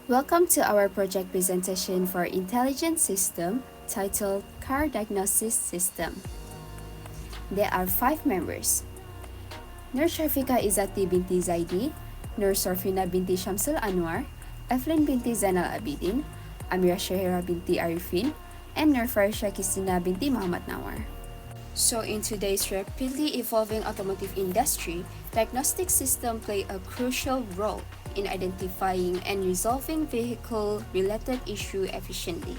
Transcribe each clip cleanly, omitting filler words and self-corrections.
Welcome to our project presentation for Intelligent System titled Car Diagnosis System. There are 5 members: Nur Sharfika Izzati binti Zaidi, Nur Sorfina binti Shamsul Anwar, Evelyn binti Zainal Abidin, Amira Shahira binti Arifin, and Nur Farisha Kisina binti Muhammad Nawar. So in today's rapidly evolving automotive industry, diagnostic systems play a crucial role in identifying and resolving vehicle-related issues efficiently.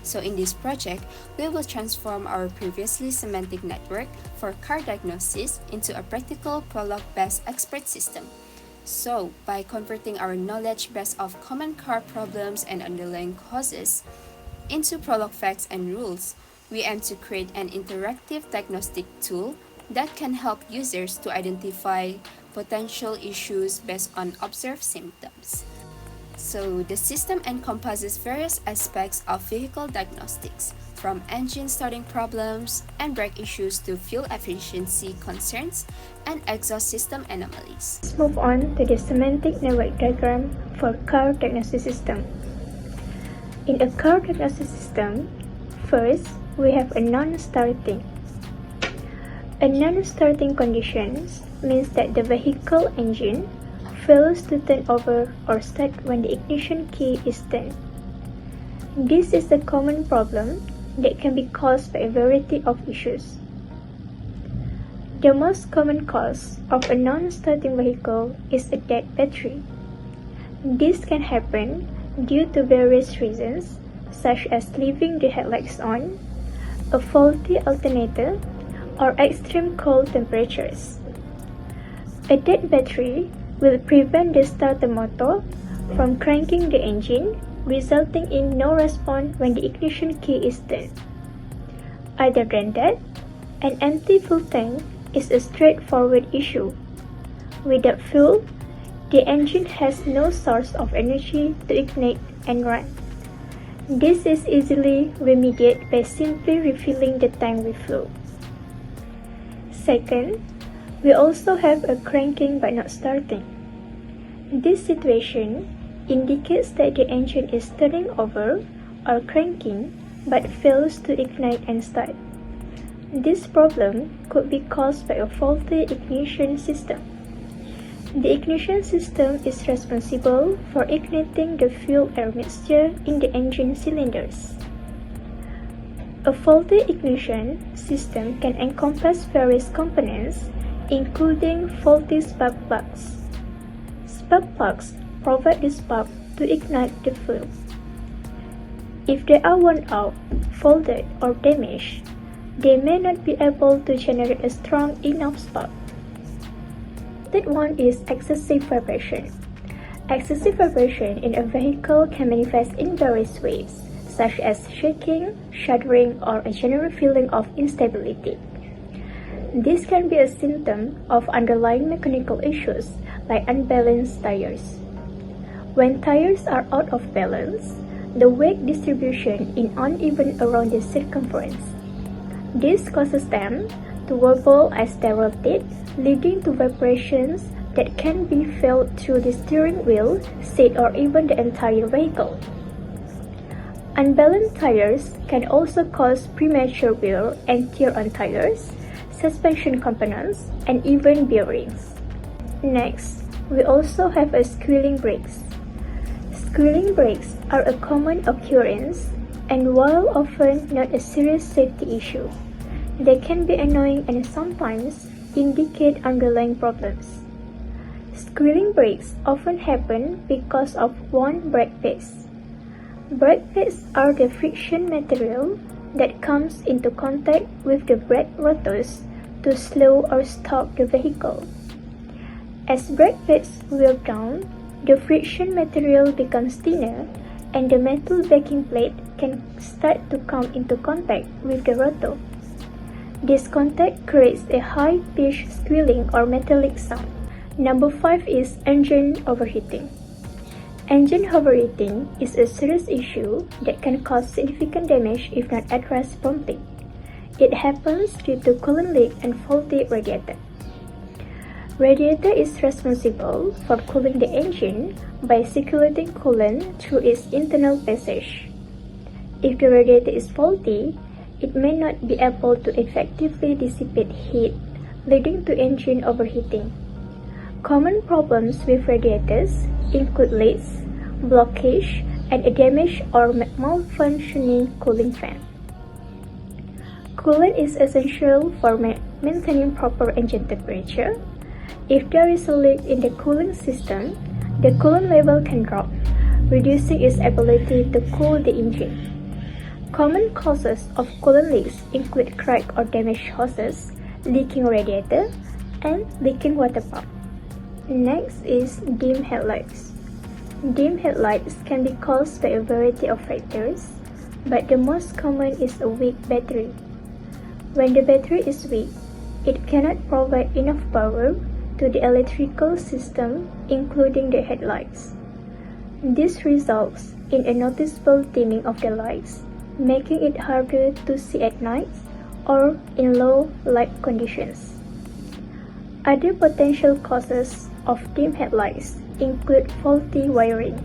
So in this project, we will transform our previously semantic network for car diagnosis into a practical prologue-based expert system. So by converting our knowledge base of common car problems and underlying causes into prologue facts and rules, we aim to create an interactive diagnostic tool that can help users to identify potential issues based on observed symptoms. So the system encompasses various aspects of vehicle diagnostics, from engine starting problems and brake issues to fuel efficiency concerns and exhaust system anomalies. Let's move on to the semantic network diagram for car diagnosis system. In a car diagnosis system, first, we have a non-starting. A non-starting condition means that the vehicle engine fails to turn over or start when the ignition key is turned. This is a common problem that can be caused by a variety of issues. The most common cause of a non-starting vehicle is a dead battery. This can happen due to various reasons, such as leaving the headlights on, a faulty alternator, or extreme cold temperatures. A dead battery will prevent the starter motor from cranking the engine, resulting in no response when the ignition key is turned. Other than that, an empty fuel tank is a straightforward issue. Without fuel, the engine has no source of energy to ignite and run. This is easily remediated by simply refilling the tank with fuel. Second, we also have a cranking but not starting. This situation indicates that the engine is turning over or cranking but fails to ignite and start. This problem could be caused by a faulty ignition system. The ignition system is responsible for igniting the fuel-air mixture in the engine cylinders. A faulty ignition system can encompass various components, including faulty spark plugs. Spark plugs provide the spark to ignite the fuel. If they are worn out, faulted, or damaged, they may not be able to generate a strong enough spark. Third one is excessive vibration. Excessive vibration in a vehicle can manifest in various ways, such as shaking, shuddering, or a general feeling of instability. This can be a symptom of underlying mechanical issues like unbalanced tires. When tires are out of balance, the weight distribution is uneven around the circumference. This causes them to wobble as they rotate, leading to vibrations that can be felt through the steering wheel, seat, or even the entire vehicle. Unbalanced tires can also cause premature wear and tear on tires, suspension components, and even bearings. Next, we also have a squealing brakes. Squealing brakes are a common occurrence, and while often not a serious safety issue, they can be annoying and sometimes indicate underlying problems. Squealing brakes often happen because of worn brake pads. Brake pads are the friction material that comes into contact with the brake rotors to slow or stop the vehicle. As brake pads wear down, the friction material becomes thinner and the metal backing plate can start to come into contact with the rotor. This contact creates a high-pitched squealing or metallic sound. Number 5 is engine overheating. Engine overheating is a serious issue that can cause significant damage if not addressed promptly. It happens due to coolant leak and faulty radiator. Radiator is responsible for cooling the engine by circulating coolant through its internal passage. If the radiator is faulty, it may not be able to effectively dissipate heat, leading to engine overheating. Common problems with radiators include leaks, blockage, and a damaged or malfunctioning cooling fan. Coolant is essential for maintaining proper engine temperature. If there is a leak in the cooling system, the coolant level can drop, reducing its ability to cool the engine. Common causes of coolant leaks include cracked or damaged hoses, leaking radiator, and leaking water pump. Next is dim headlights. Dim headlights can be caused by a variety of factors, but the most common is a weak battery. When the battery is weak, it cannot provide enough power to the electrical system, including the headlights. This results in a noticeable dimming of the lights, making it harder to see at night or in low light conditions. Other potential causes of dim headlights include faulty wiring.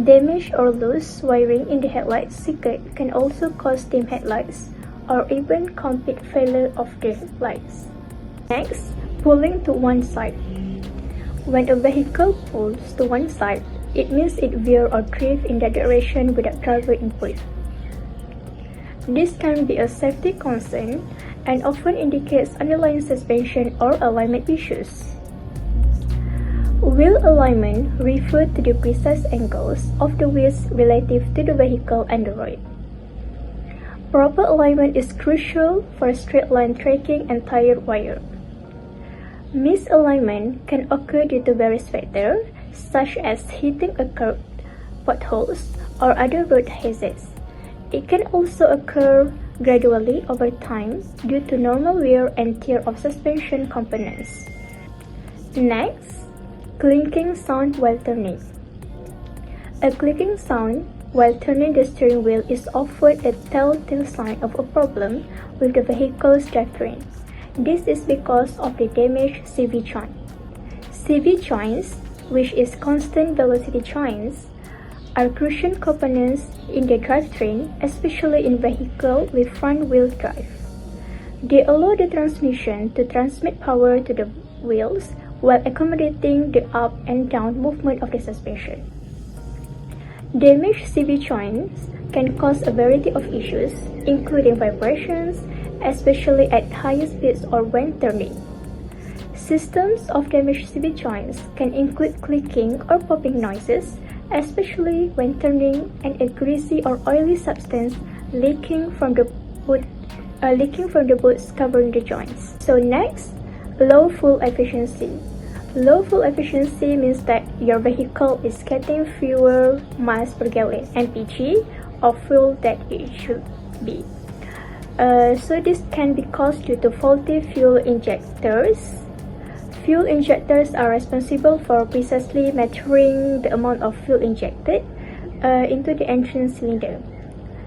Damaged or loose wiring in the headlight circuit can also cause dim headlights or even complete failure of the lights. Next, pulling to one side. When a vehicle pulls to one side, it means it veers or drifts in that direction without driver input. This can be a safety concern and often indicates underlying suspension or alignment issues. Wheel alignment refers to the precise angles of the wheels relative to the vehicle and the road. Proper alignment is crucial for straight line tracking and tire wear. Misalignment can occur due to various factors, such as hitting a curb, potholes, or other road hazards. It can also occur gradually over time due to normal wear and tear of suspension components. Next, clinking sound while turning. A clicking sound while turning the steering wheel is often a telltale sign of a problem with the vehicle's drivetrain. This is because of the damaged CV joint. CV joints, which is constant velocity joints, are crucial components in the drivetrain, especially in vehicles with front-wheel drive. They allow the transmission to transmit power to the wheels while accommodating the up and down movement of the suspension. Damaged CV joints can cause a variety of issues, including vibrations, especially at higher speeds or when turning. Systems of damaged CV joints can include clicking or popping noises, especially when turning, and a greasy or oily substance leaking from the boots covering the joints. So next, low fuel efficiency. Low fuel efficiency means that your vehicle is getting fewer miles per gallon (mpg) of fuel that it should be. So this can be caused due to faulty fuel injectors. Fuel injectors are responsible for precisely measuring the amount of fuel injected into the engine cylinder.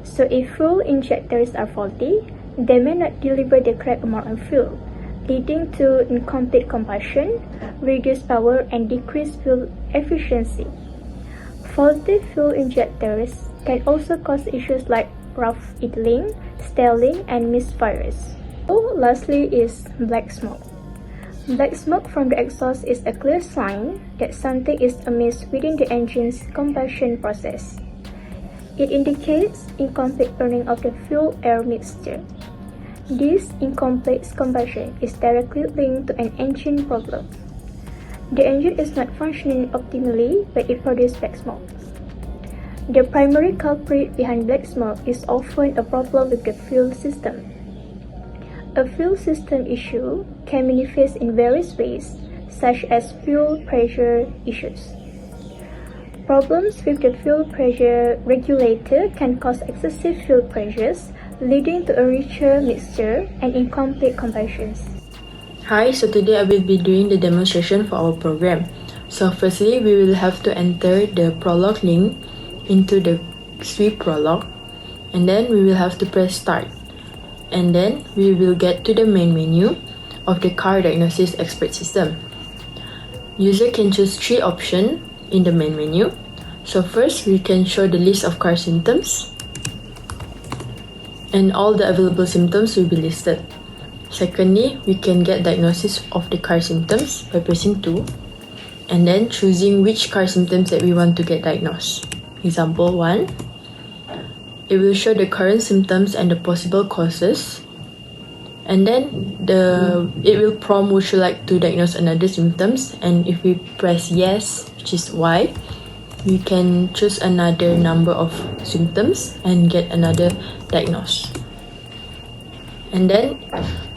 So if fuel injectors are faulty, they may not deliver the correct amount of fuel, leading to incomplete combustion, reduced power, and decreased fuel efficiency. Faulty fuel injectors can also cause issues like rough idling, stalling, and misfires. So lastly is black smoke. Black smoke from the exhaust is a clear sign that something is amiss within the engine's combustion process. It indicates incomplete burning of the fuel-air mixture. This incomplete combustion is directly linked to an engine problem. The engine is not functioning optimally, but it produces black smoke. The primary culprit behind black smoke is often a problem with the fuel system. A fuel system issue can manifest in various ways, such as fuel pressure issues. Problems with the fuel pressure regulator can cause excessive fuel pressures, leading to a richer mixture and incomplete combustions. Hi, so today I will be doing the demonstration for our program. So firstly, we will have to enter the prologue link into the swift prologue, and then we will have to press start. And then we will get to the main menu of the car diagnosis expert system. User can choose 3 options in the main menu. So first, we can show the list of car symptoms, and all the available symptoms will be listed. Secondly, we can get diagnosis of the car symptoms by pressing 2, and then choosing which car symptoms that we want to get diagnosed. Example 1, it will show the current symptoms and the possible causes. And then it will prompt would you like to diagnose another symptoms, and if we press yes, which is Y, we can choose another number of symptoms and get another diagnosis. And then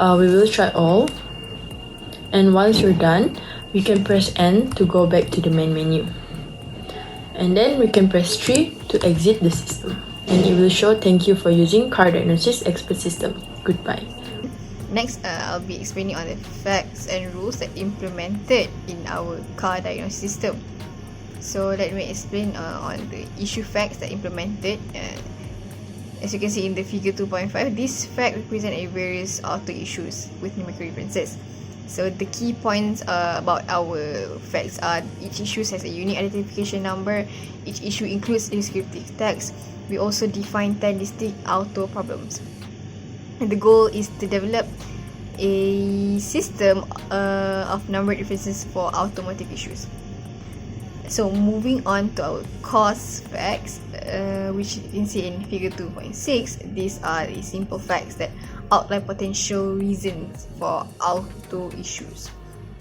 we will try all, and once you're done, we can press N to go back to the main menu, and then we can press 3 to exit the system, and it will show thank you for using car diagnosis expert system. Goodbye. Next, I'll be explaining on the facts and rules that implemented in our car diagnosis system. So let me explain on the issue facts that implemented. As you can see in the figure 2.5, this fact represent a various auto issues with numerical references. So the key points about our facts are: each issue has a unique identification number, each issue includes descriptive text. We also define 10 distinct auto problems. And the goal is to develop a system of numbered references for automotive issues. So moving on to our cause facts, which you can see in figure 2.6, these are the simple facts that outline potential reasons for auto issues.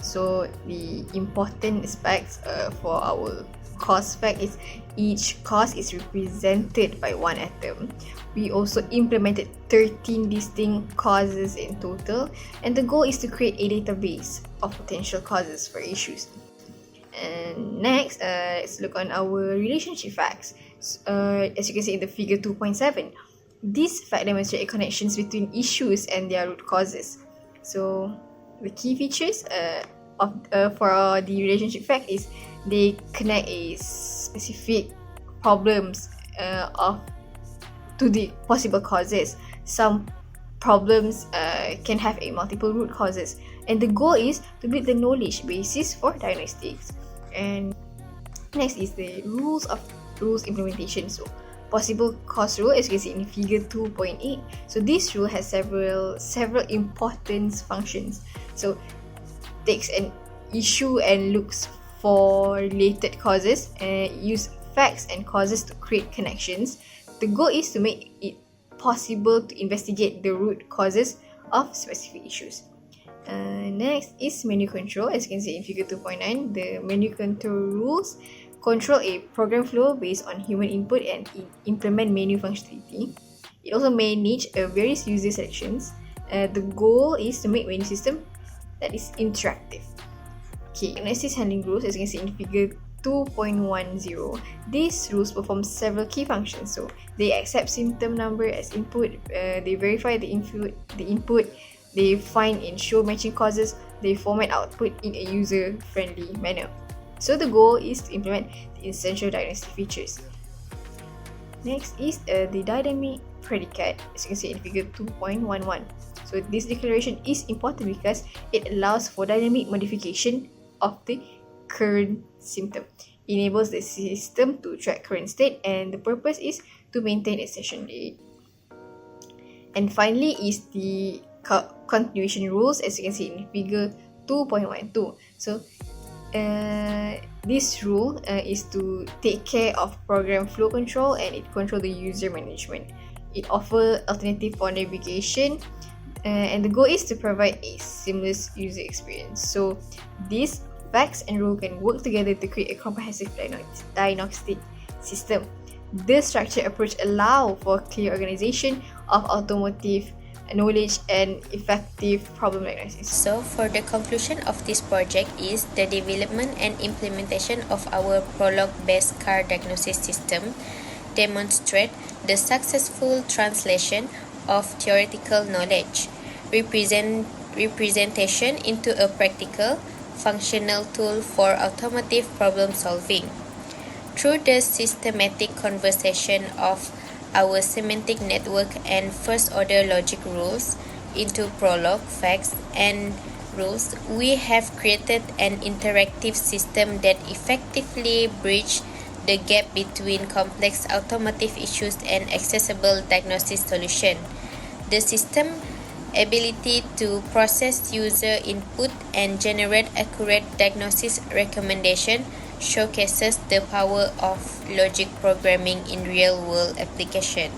So the important aspects for our cause fact is each cause is represented by one atom. We also implemented 13 distinct causes in total, and the goal is to create a database of potential causes for issues. And next, let's look on our relationship facts. As you can see in the figure 2.7, this fact demonstrates connections between issues and their root causes. So the key features for the relationship fact is they connect a specific problems to the possible causes. Some problems can have a multiple root causes, and the goal is to build the knowledge basis for diagnostics. And next is the rules implementation. So possible cause rule, as you can see in figure 2.8. So this rule has several important functions. So takes an issue and looks for related causes, and use facts and causes to create connections. The goal is to make it possible to investigate the root causes of specific issues. Next is menu control. As you can see in figure 2.9, the menu control rules control a program flow based on human input and implement menu functionality. It also manages various user selections. The goal is to make menu system that is interactive. Okay, next is handling rules. As you can see in figure 2.10, these rules perform several key functions. So they accept symptom number as input, they verify the input, they find and show matching causes, they format output in a user-friendly manner. So the goal is to implement the essential diagnostic features. Next is the dynamic predicate, as you can see in figure 2.11. So this declaration is important because it allows for dynamic modification of the current symptom. It enables the system to track current state, and the purpose is to maintain a session date. And finally is the continuation rules, as you can see in figure 2.12. So this rule is to take care of program flow control, and it controls the user management. It offers alternative for navigation, and the goal is to provide a seamless user experience. So these facts and rules can work together to create a comprehensive diagnostic system. This structured approach allows for clear organization of automotive knowledge and effective problem diagnosis. So for the conclusion of this project is the development and implementation of our prologue-based car diagnosis system demonstrate the successful translation of theoretical knowledge, representation into a practical, functional tool for automotive problem solving. Through the systematic conversion of our semantic network and first-order logic rules into prologue, facts, and rules, we have created an interactive system that effectively bridges the gap between complex automotive issues and accessible diagnosis solution. The system ability to process user input and generate accurate diagnosis recommendation showcases the power of logic programming in real-world application.